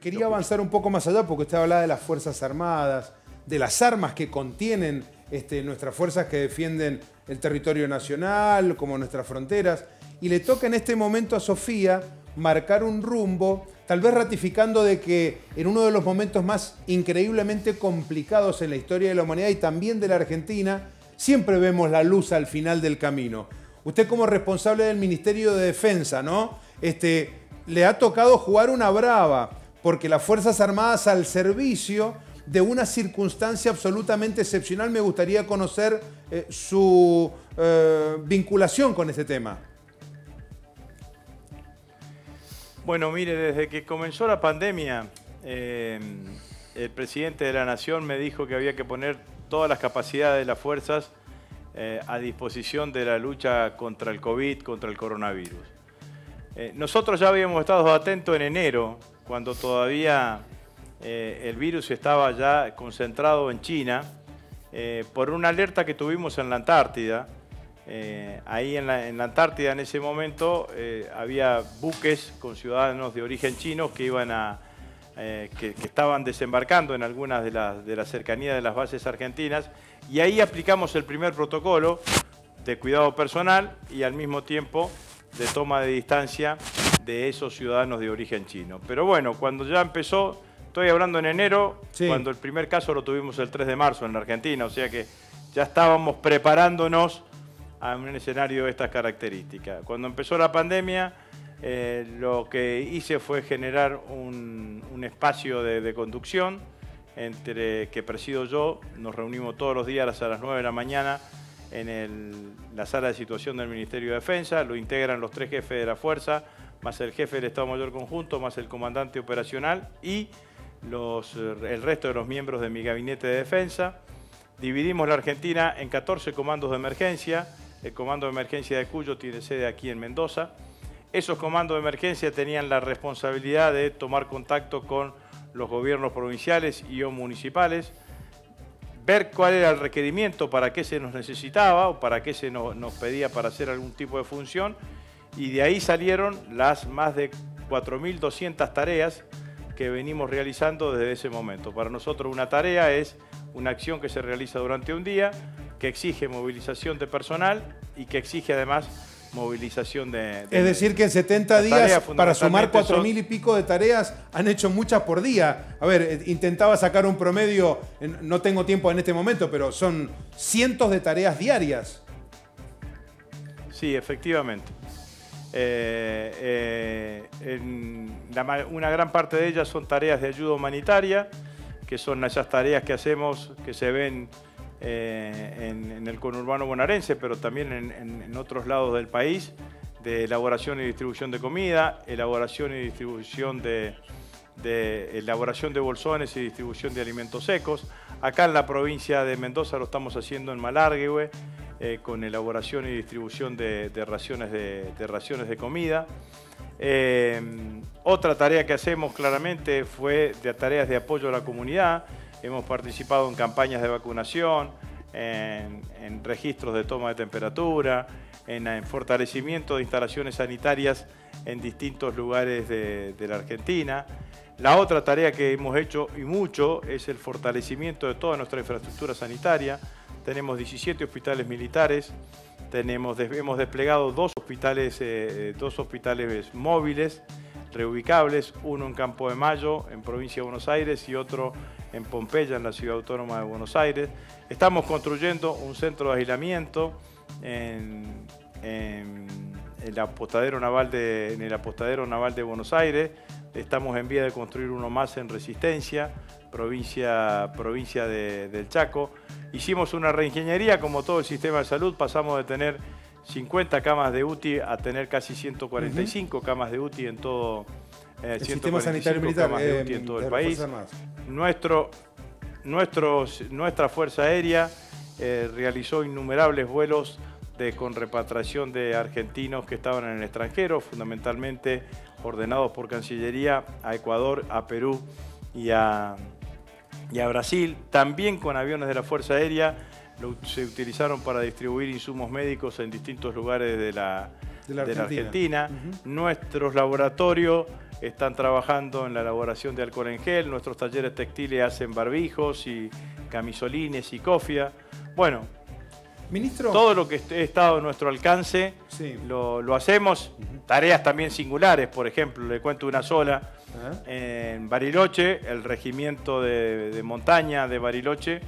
quería avanzar un poco más allá porque usted hablaba de las Fuerzas Armadas, de las armas que contienen nuestras fuerzas que defienden el territorio nacional, como nuestras fronteras. Y le toca en este momento a Sofía marcar un rumbo, tal vez ratificando de que en uno de los momentos más increíblemente complicados en la historia de la humanidad y también de la Argentina, siempre vemos la luz al final del camino. Usted como responsable del Ministerio de Defensa, ¿no? Le ha tocado jugar una brava, porque las Fuerzas Armadas al servicio de una circunstancia absolutamente excepcional. Me gustaría conocer su vinculación con este tema. Bueno, mire, desde que comenzó la pandemia, el presidente de la Nación me dijo que había que poner todas las capacidades de las fuerzas a disposición de la lucha contra el COVID, contra el coronavirus. Nosotros ya habíamos estado atentos en enero, cuando todavía el virus estaba ya concentrado en China, por una alerta que tuvimos en la Antártida. Ahí en la Antártida en ese momento había buques con ciudadanos de origen chino que que estaban desembarcando en algunas de las cercanías de las bases argentinas, y ahí aplicamos el primer protocolo de cuidado personal y al mismo tiempo de toma de distancia de esos ciudadanos de origen chino. Pero bueno, cuando ya empezó, estoy hablando en enero, sí, cuando el primer caso lo tuvimos el 3 de marzo en la Argentina, o sea que ya estábamos preparándonos a un escenario de estas características. Cuando empezó la pandemia, lo que hice fue generar un espacio de conducción que presido yo. Nos reunimos todos los días a las 9 de la mañana en la sala de situación del Ministerio de Defensa. Lo integran los 3 jefes de la fuerza, más el jefe del Estado Mayor Conjunto, más el comandante operacional y el resto de los miembros de mi gabinete de defensa. Dividimos la Argentina en 14 comandos de emergencia. El comando de emergencia de Cuyo tiene sede aquí en Mendoza. Esos comandos de emergencia tenían la responsabilidad de tomar contacto con los gobiernos provinciales y o municipales, ver cuál era el requerimiento, para qué se nos necesitaba o para qué se nos pedía para hacer algún tipo de función, y de ahí salieron las más de 4.200 tareas que venimos realizando desde ese momento. Para nosotros una tarea es una acción que se realiza durante un día, que exige movilización de personal y que exige además movilización de es decir, que en 70 días, para sumar 4.000 y pico de tareas, han hecho muchas por día. A ver, intentaba sacar un promedio, no tengo tiempo en este momento, pero son cientos de tareas diarias. Sí, efectivamente. Una gran parte de ellas son tareas de ayuda humanitaria, que son esas tareas que hacemos, que se ven en el conurbano bonaerense, pero también en otros lados del país, de elaboración y distribución de comida, elaboración y distribución elaboración de bolsones y distribución de alimentos secos. Acá en la provincia de Mendoza lo estamos haciendo en Malargüe, con elaboración y distribución de raciones de comida. Otra tarea que hacemos claramente fue de tareas de apoyo a la comunidad. Hemos participado en campañas de vacunación, en registros de toma de temperatura, en fortalecimiento de instalaciones sanitarias en distintos lugares de la Argentina. La otra tarea que hemos hecho y mucho es el fortalecimiento de toda nuestra infraestructura sanitaria. Tenemos 17 hospitales militares, hemos desplegado dos hospitales móviles, reubicables, uno en Campo de Mayo, en Provincia de Buenos Aires, y otro en Pompeya, en la Ciudad Autónoma de Buenos Aires. Estamos construyendo un centro de aislamiento en el apostadero naval de Buenos Aires. Estamos en vía de construir uno más en Resistencia, provincia del Chaco. Hicimos una reingeniería, como todo el sistema de salud. Pasamos de tener 50 camas de UTI a tener casi 145 camas de UTI en todo el sistema sanitario militar en todo el país. Nuestra Fuerza Aérea realizó innumerables vuelos con repatriación de argentinos que estaban en el extranjero, fundamentalmente ordenados por Cancillería a Ecuador, a Perú y a Brasil. También con aviones de la Fuerza Aérea se utilizaron para distribuir insumos médicos en distintos lugares de de la Argentina. Nuestros laboratorios están trabajando en la elaboración de alcohol en gel, nuestros talleres textiles hacen barbijos y camisolines y cofia. Bueno, Ministro, todo lo que esté estado a nuestro alcance lo hacemos. Tareas también singulares, por ejemplo, le cuento una sola. En Bariloche, el regimiento de montaña de Bariloche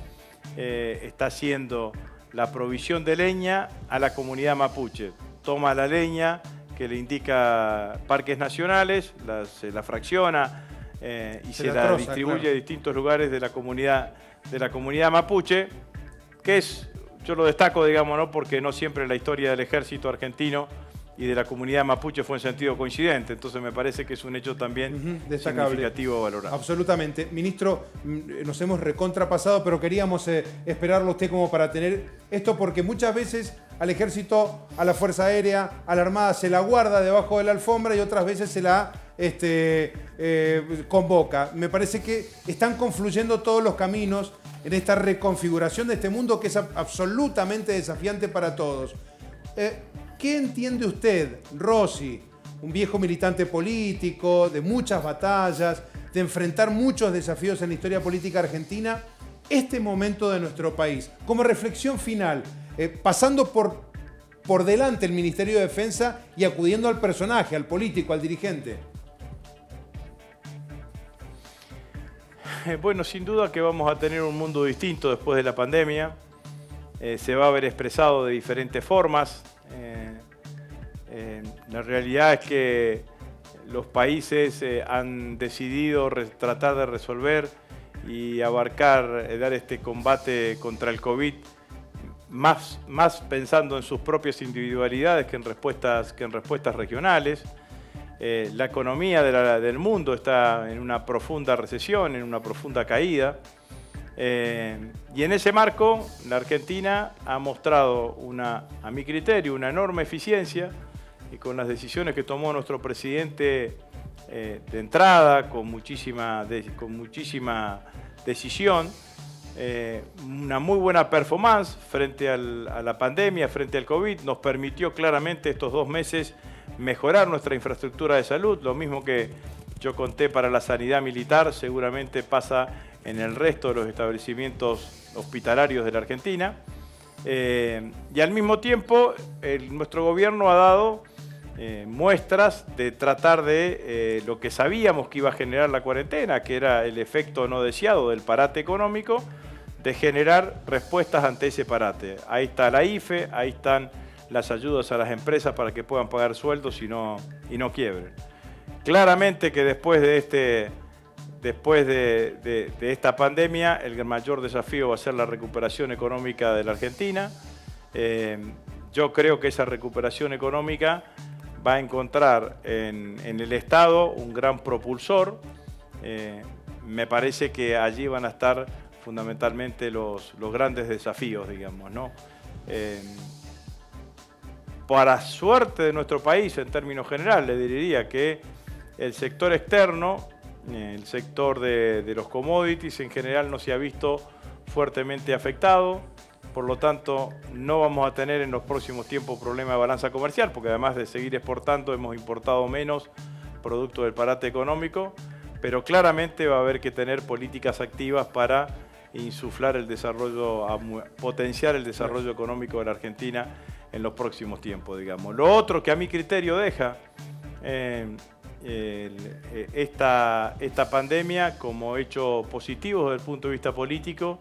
está haciendo la provisión de leña a la comunidad mapuche. Toma la leña que le indica parques nacionales, se la fracciona y se la distribuye a distintos lugares de la comunidad mapuche, que es, yo lo destaco, digamos, ¿no? Porque no siempre la historia del ejército argentino y de la comunidad mapuche fue en sentido coincidente, entonces me parece que es un hecho también significativo a valorar. Absolutamente. Ministro, nos hemos recontrapasado, pero queríamos esperarlo a usted como para tener esto, porque muchas veces al ejército, a la Fuerza Aérea, a la Armada se la guarda debajo de la alfombra y otras veces se la convoca. Me parece que están confluyendo todos los caminos en esta reconfiguración de este mundo que es absolutamente desafiante para todos. ¿Qué entiende usted, Rossi, un viejo militante político, de muchas batallas, de enfrentar muchos desafíos en la historia política argentina, este momento de nuestro país? Como reflexión final, pasando por delante el Ministerio de Defensa y acudiendo al personaje, al político, al dirigente. Bueno, sin duda que vamos a tener un mundo distinto después de la pandemia. Se va a ver expresado de diferentes formas. La realidad es que los países han decidido tratar de resolver y abarcar, dar este combate contra el COVID más pensando en sus propias individualidades que en respuestas regionales. La economía del mundo está en una profunda recesión, en una profunda caída. Y en ese marco, la Argentina ha mostrado, a mi criterio, una enorme eficiencia, y con las decisiones que tomó nuestro presidente de entrada, con muchísima decisión, una muy buena performance frente a la pandemia, frente al COVID, nos permitió claramente estos 2 meses mejorar nuestra infraestructura de salud. Lo mismo que yo conté para la sanidad militar, seguramente pasa en el resto de los establecimientos hospitalarios de la Argentina. Y al mismo tiempo, nuestro gobierno ha dado muestras de tratar de lo que sabíamos que iba a generar la cuarentena, que era el efecto no deseado del parate económico, de generar respuestas ante ese parate. Ahí está la IFE, ahí están las ayudas a las empresas para que puedan pagar sueldos y no quiebren. Claramente que después de esta pandemia, el mayor desafío va a ser la recuperación económica de la Argentina. Yo creo que esa recuperación económica va a encontrar en el Estado un gran propulsor. Me parece que allí van a estar fundamentalmente los grandes desafíos, digamos, ¿no? Para suerte de nuestro país, en términos generales, le diría que el sector externo, el sector de los commodities en general no se ha visto fuertemente afectado. Por lo tanto, no vamos a tener en los próximos tiempos problema de balanza comercial, porque además de seguir exportando, hemos importado menos producto del parate económico, pero claramente va a haber que tener políticas activas para insuflar el desarrollo, potenciar el desarrollo económico de la Argentina en los próximos tiempos, digamos. Lo otro que a mi criterio deja esta pandemia como hecho positivo desde el punto de vista político,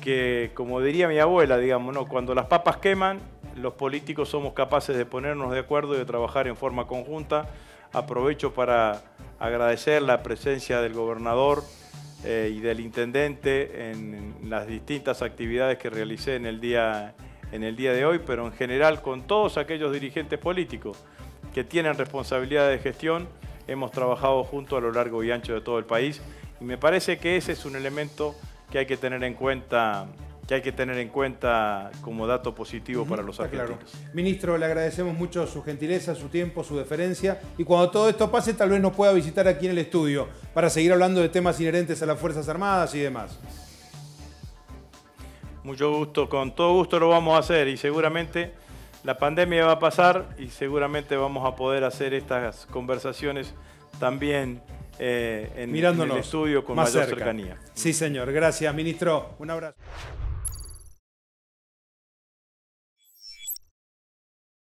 que como diría mi abuela, digamos, ¿no? Cuando las papas queman, los políticos somos capaces de ponernos de acuerdo y de trabajar en forma conjunta. Aprovecho para agradecer la presencia del gobernador y del intendente en las distintas actividades que realicé en el día de hoy, pero en general con todos aquellos dirigentes políticos que tienen responsabilidad de gestión. Hemos trabajado juntos a lo largo y ancho de todo el país y me parece que ese es un elemento que hay que tener en cuenta, como dato positivo para los argentinos. Claro. Ministro, le agradecemos mucho su gentileza, su tiempo, su deferencia, y cuando todo esto pase tal vez nos pueda visitar aquí en el estudio para seguir hablando de temas inherentes a las Fuerzas Armadas y demás. Mucho gusto, con todo gusto lo vamos a hacer y seguramente la pandemia va a pasar y seguramente vamos a poder hacer estas conversaciones también en el estudio con mayor cercanía. Sí, señor. Gracias, ministro. Un abrazo.